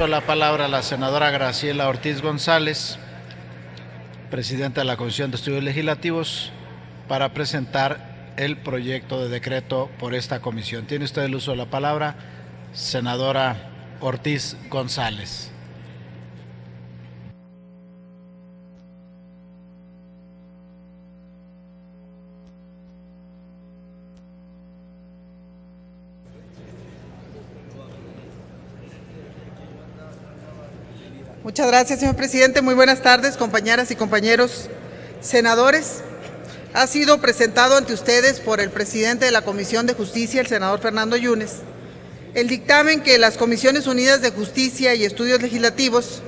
La palabra a la senadora Graciela Ortiz González, presidenta de la Comisión de Estudios Legislativos, para presentar el proyecto de decreto por esta comisión. Tiene usted el uso de la palabra, senadora Ortiz González. Muchas gracias, señor presidente. Muy buenas tardes, compañeras y compañeros senadores. Ha sido presentado ante ustedes por el presidente de la Comisión de Justicia, el senador Fernando Yunes, el dictamen que las Comisiones Unidas de Justicia y Estudios Legislativos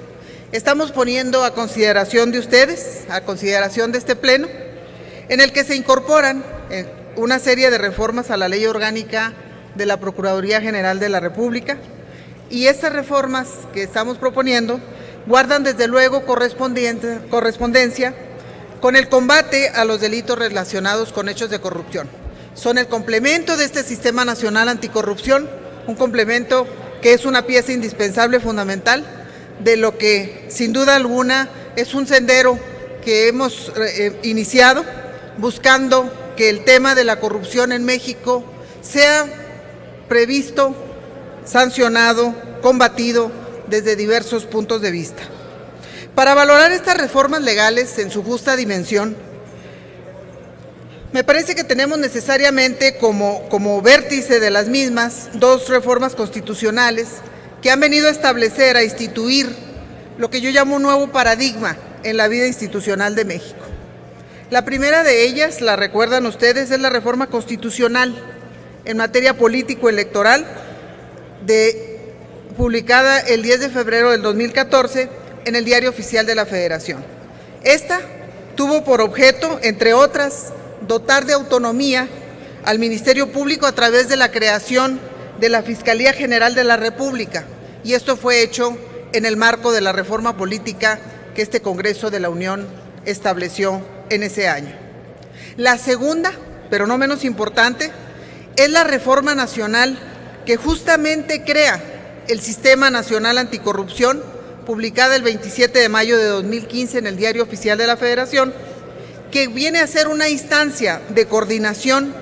estamos poniendo a consideración de ustedes, a consideración de este pleno, en el que se incorporan una serie de reformas a la Ley Orgánica de la Procuraduría General de la República, y estas reformas que estamos proponiendo guardan desde luego correspondencia con el combate a los delitos relacionados con hechos de corrupción. Son el complemento de este Sistema Nacional Anticorrupción, un complemento que es una pieza indispensable, fundamental, de lo que sin duda alguna es un sendero que hemos iniciado buscando que el tema de la corrupción en México sea previsto, sancionado, combatido desde diversos puntos de vista. Para valorar estas reformas legales en su justa dimensión, me parece que tenemos necesariamente como vértice de las mismas dos reformas constitucionales que han venido a establecer, a instituir lo que yo llamo un nuevo paradigma en la vida institucional de México. La primera de ellas, la recuerdan ustedes, es la reforma constitucional en materia político-electoral publicada el 10 de febrero del 2014 en el Diario Oficial de la Federación. Esta tuvo por objeto, entre otras, dotar de autonomía al Ministerio Público a través de la creación de la Fiscalía General de la República, y esto fue hecho en el marco de la reforma política que este Congreso de la Unión estableció en ese año. La segunda, pero no menos importante, es la reforma nacional que justamente crea el Sistema Nacional Anticorrupción, publicada el 27 de mayo de 2015 en el Diario Oficial de la Federación, que viene a ser una instancia de coordinación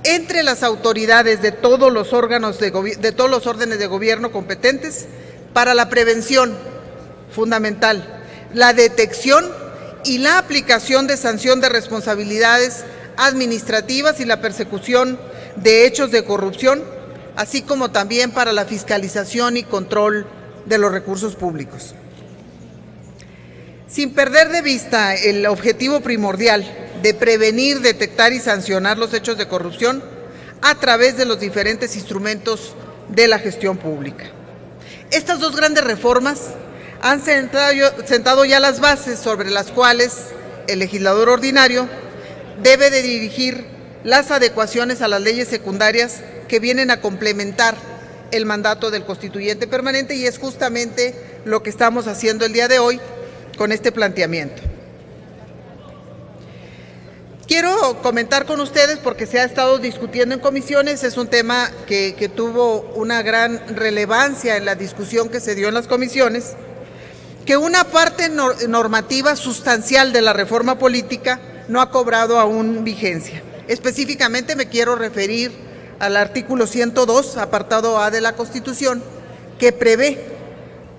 entre las autoridades de todos los órdenes de gobierno competentes para la prevención fundamental, la detección y la aplicación de sanción de responsabilidades administrativas y la persecución de hechos de corrupción, así como también para la fiscalización y control de los recursos públicos. Sin perder de vista el objetivo primordial de prevenir, detectar y sancionar los hechos de corrupción a través de los diferentes instrumentos de la gestión pública. Estas dos grandes reformas han sentado ya las bases sobre las cuales el legislador ordinario debe de dirigir las adecuaciones a las leyes secundarias que vienen a complementar el mandato del constituyente permanente, y es justamente lo que estamos haciendo el día de hoy con este planteamiento. Quiero comentar con ustedes, porque se ha estado discutiendo en comisiones, es un tema que tuvo una gran relevancia en la discusión que se dio en las comisiones, que una parte normativa sustancial de la reforma política no ha cobrado aún vigencia. Específicamente me quiero referir al artículo 102, apartado A de la Constitución, que prevé,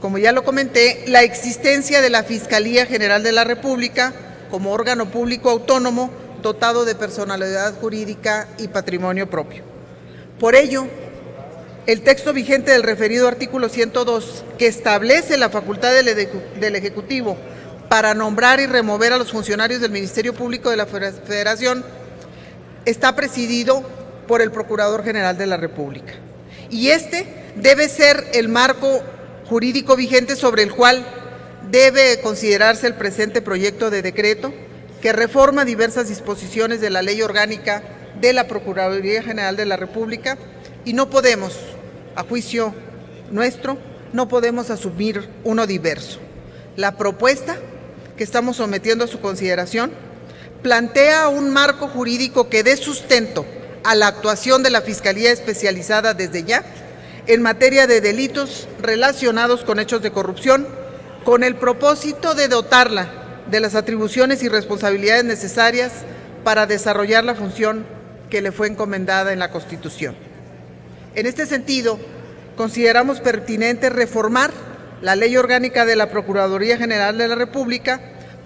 como ya lo comenté, la existencia de la Fiscalía General de la República como órgano público autónomo dotado de personalidad jurídica y patrimonio propio. Por ello, el texto vigente del referido artículo 102, que establece la facultad del Ejecutivo para nombrar y remover a los funcionarios del Ministerio Público de la Federación, está presidido por el Procurador General de la República. Y este debe ser el marco jurídico vigente sobre el cual debe considerarse el presente proyecto de decreto que reforma diversas disposiciones de la Ley Orgánica de la Procuraduría General de la República, y no podemos, a juicio nuestro, no podemos asumir uno diverso. La propuesta que estamos sometiendo a su consideración plantea un marco jurídico que dé sustento a la actuación de la Fiscalía Especializada desde ya, en materia de delitos relacionados con hechos de corrupción, con el propósito de dotarla de las atribuciones y responsabilidades necesarias para desarrollar la función que le fue encomendada en la Constitución. En este sentido, consideramos pertinente reformar la Ley Orgánica de la Procuraduría General de la República,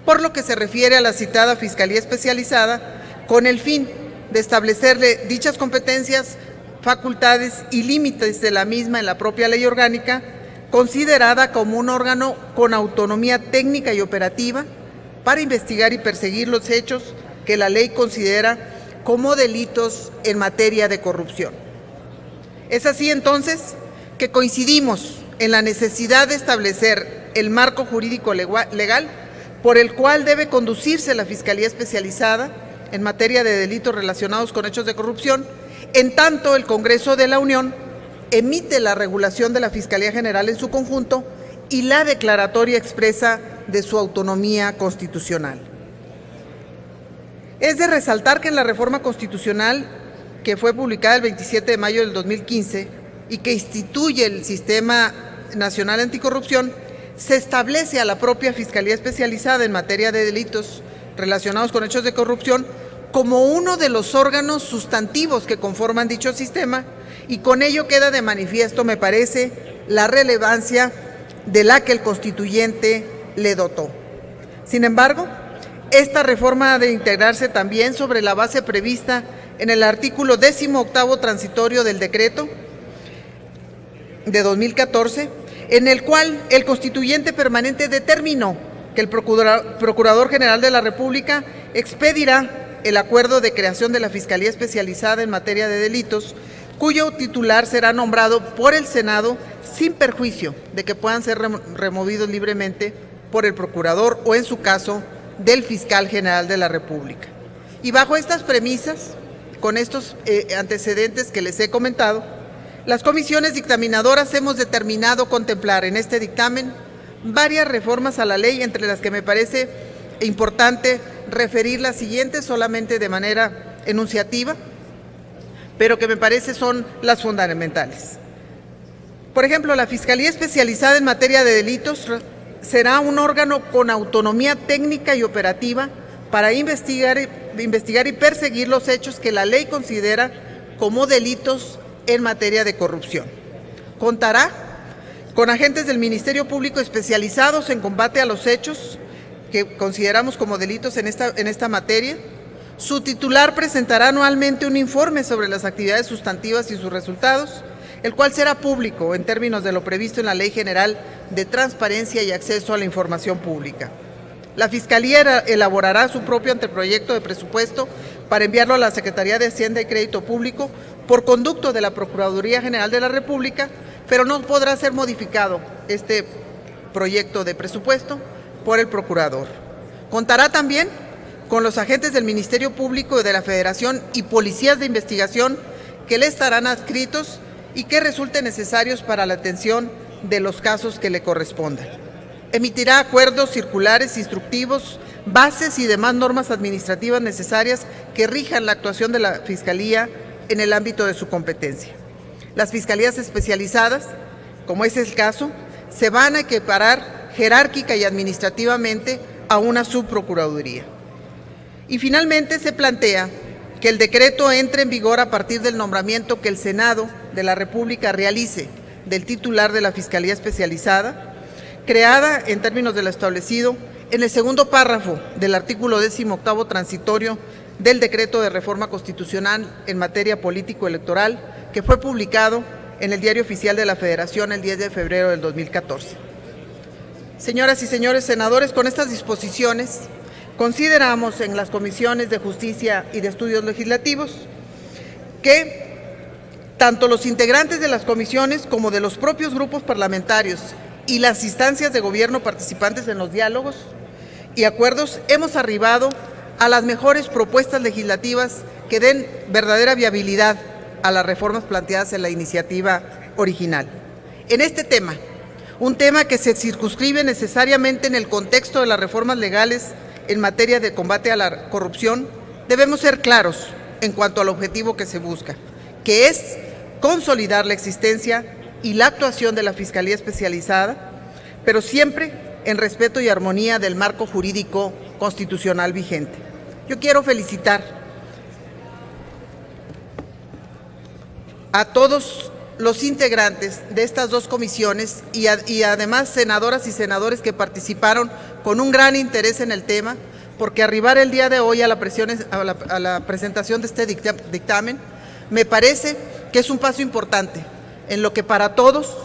por lo que se refiere a la citada Fiscalía Especializada, con el fin de establecerle dichas competencias, facultades y límites de la misma en la propia Ley Orgánica, considerada como un órgano con autonomía técnica y operativa para investigar y perseguir los hechos que la ley considera como delitos en materia de corrupción. Es así entonces que coincidimos en la necesidad de establecer el marco jurídico legal por el cual debe conducirse la Fiscalía Especializada en materia de delitos relacionados con hechos de corrupción, en tanto el Congreso de la Unión emite la regulación de la Fiscalía General en su conjunto y la declaratoria expresa de su autonomía constitucional. Es de resaltar que en la reforma constitucional que fue publicada el 27 de mayo del 2015 y que instituye el Sistema Nacional Anticorrupción, se establece a la propia Fiscalía Especializada en materia de delitos relacionados con hechos de corrupción como uno de los órganos sustantivos que conforman dicho sistema, y con ello queda de manifiesto, me parece, la relevancia de la que el constituyente le dotó. Sin embargo, esta reforma ha de integrarse también sobre la base prevista en el artículo 18º transitorio del decreto de 2014, en el cual el constituyente permanente determinó que el Procurador General de la República expedirá el acuerdo de creación de la Fiscalía Especializada en materia de delitos, cuyo titular será nombrado por el Senado sin perjuicio de que puedan ser removidos libremente por el Procurador o, en su caso, del Fiscal General de la República. Y bajo estas premisas, con estos antecedentes que les he comentado, las comisiones dictaminadoras hemos determinado contemplar en este dictamen varias reformas a la ley, entre las que me parece importante referir las siguientes solamente de manera enunciativa, pero que me parece son las fundamentales. Por ejemplo, la Fiscalía Especializada en materia de delitos será un órgano con autonomía técnica y operativa para investigar y perseguir los hechos que la ley considera como delitos en materia de corrupción. Contará con agentes del Ministerio Público especializados en combate a los hechos que consideramos como delitos en esta materia. Su titular presentará anualmente un informe sobre las actividades sustantivas y sus resultados, el cual será público en términos de lo previsto en la Ley General de Transparencia y Acceso a la Información Pública. La Fiscalía elaborará su propio anteproyecto de presupuesto para enviarlo a la Secretaría de Hacienda y Crédito Público por conducto de la Procuraduría General de la República, pero no podrá ser modificado este proyecto de presupuesto por el Procurador. Contará también con los agentes del Ministerio Público de la Federación y policías de investigación que le estarán adscritos y que resulten necesarios para la atención de los casos que le correspondan. Emitirá acuerdos, circulares, instructivos, bases y demás normas administrativas necesarias que rijan la actuación de la Fiscalía en el ámbito de su competencia. Las fiscalías especializadas, como es el caso, se van a equiparar jerárquica y administrativamente a una subprocuraduría. Y finalmente se plantea que el decreto entre en vigor a partir del nombramiento que el Senado de la República realice del titular de la Fiscalía Especializada, creada en términos de lo establecido en el segundo párrafo del artículo 18º transitorio del Decreto de Reforma Constitucional en materia político-electoral, que fue publicado en el Diario Oficial de la Federación el 10 de febrero del 2014. Señoras y señores senadores, con estas disposiciones consideramos en las comisiones de Justicia y de Estudios Legislativos que tanto los integrantes de las comisiones como de los propios grupos parlamentarios y las instancias de gobierno participantes en los diálogos y acuerdos hemos arribado a las mejores propuestas legislativas que den verdadera viabilidad a las reformas planteadas en la iniciativa original. En este tema, un tema que se circunscribe necesariamente en el contexto de las reformas legales en materia de combate a la corrupción, debemos ser claros en cuanto al objetivo que se busca, que es consolidar la existencia y la actuación de la Fiscalía Especializada, pero siempre en respeto y armonía del marco jurídico constitucional vigente. Yo quiero felicitar a todos los integrantes de estas dos comisiones y además senadoras y senadores que participaron con un gran interés en el tema, porque arribar el día de hoy a la presentación de este dictamen me parece que es un paso importante en lo que para todos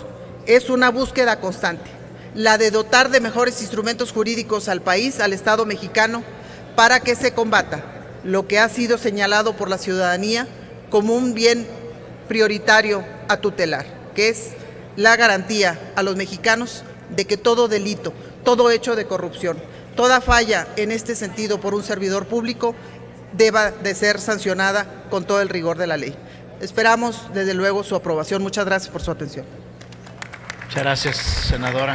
es una búsqueda constante, la de dotar de mejores instrumentos jurídicos al país, al Estado mexicano, para que se combata lo que ha sido señalado por la ciudadanía como un bien prioritario a tutelar, que es la garantía a los mexicanos de que todo delito, todo hecho de corrupción, toda falla en este sentido por un servidor público deba de ser sancionada con todo el rigor de la ley. Esperamos, desde luego, su aprobación. Muchas gracias por su atención. Muchas gracias, senadora.